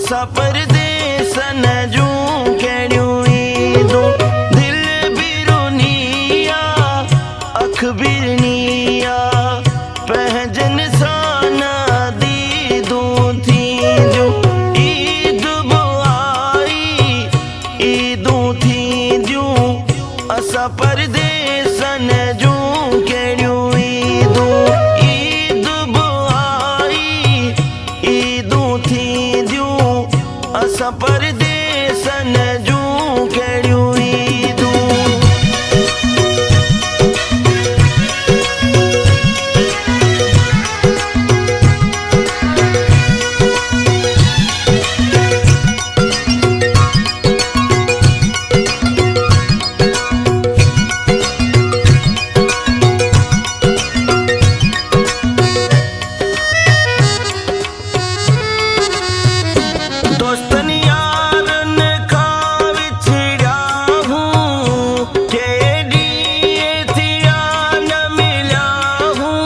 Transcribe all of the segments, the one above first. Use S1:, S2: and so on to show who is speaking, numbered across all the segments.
S1: असा परदेसन जूं कहिड़ियूं ईदूं दिल बिरुनिया अख बिरनिया पंहिंजन सां न दीदूं थींदियूं ईद बि आई ईदूं थींदियूं असा परदेसन जूं कहिड़ियूं ईदूं ईद बि आई ईदूं थींदियूं असा परदेसन जूं कहिड़ियूं ईदूं। दोस्तनि यारनि खां विछड़िया हूं के ॾींहं थिया न मिलिया हूं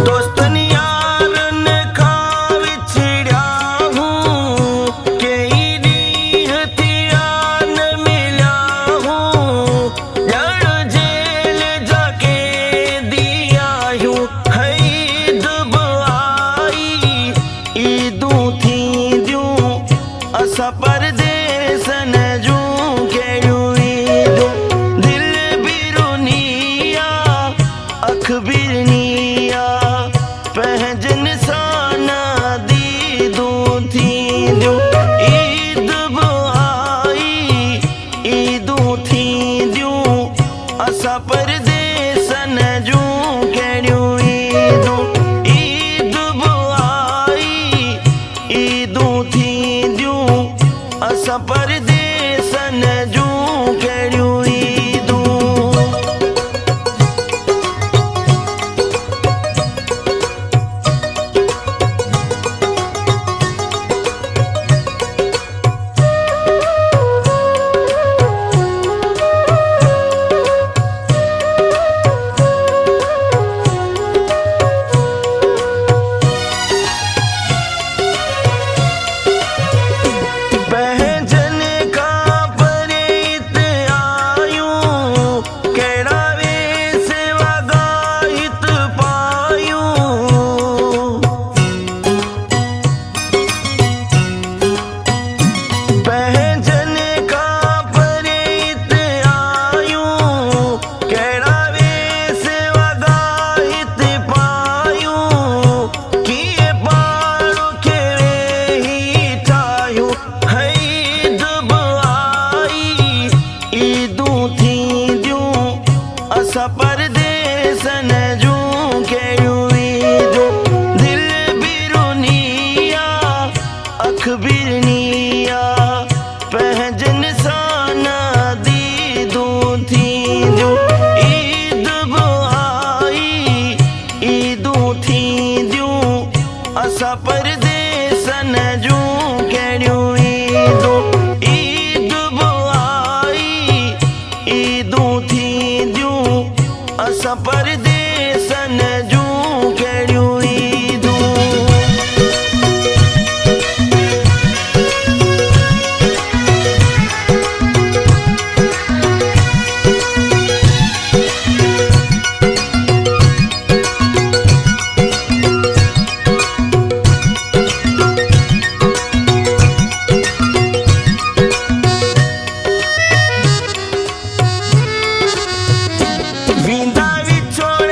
S1: दोस्तनि यारनि खां विछड़िया हूं कई ॾींहं थिया न मिलिया हूं ॼण जेल जा कैदी आहियूं ईद बि आई ईदूं थींदियूं असा परदेसन जूं कहिड़ियूं ईदूं दिल बिरुनिया अख बिरनिया पंहिंजन सां न दीदूं थींदियूं ईद बि आई ईदूं थींदियूं असा परदेसन जूं कहिड़ियूं ईदूं ईद बि आई ईदूं थींदियूं असा परदेसन जूं कहिड़ियूं ईदूं। पंहिंजन खां परे आयूं कहिड़ा वेस वॻाइत पायूं पंहिंजन खां परे आयूं कहिड़ा वेस वॻाइत पायूं कीअं पाण खे वेही ठाहियूं ईद बि आई ईदूं थींदियूं असा परदेसन जूं कहिड़ियूं ईदूं दिल बिरुनिया अख बिरनिया पंहिंजन सां न दीदूं थींदियूं ईद बि आई ईदूं थींदियूं असा परदेसन जूं कहिड़ियूं ईदूं ईद बि आई ईदूं थींदियूं असा परदेसन जूं कहिड़ियूं ईदूं। वींदा विछोड़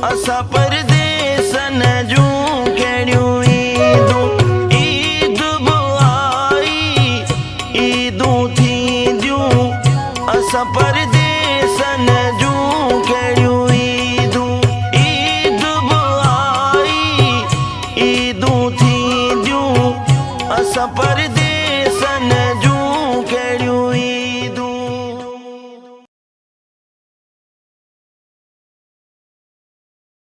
S1: असां परदेसन जूं कहिड़ियूं ईदूं ईद बि आई ईदूं थींदियूं असां परदेसन जूं कहिड़ियूं ईदूं ईद बि आई ईदूं थींदियूं असां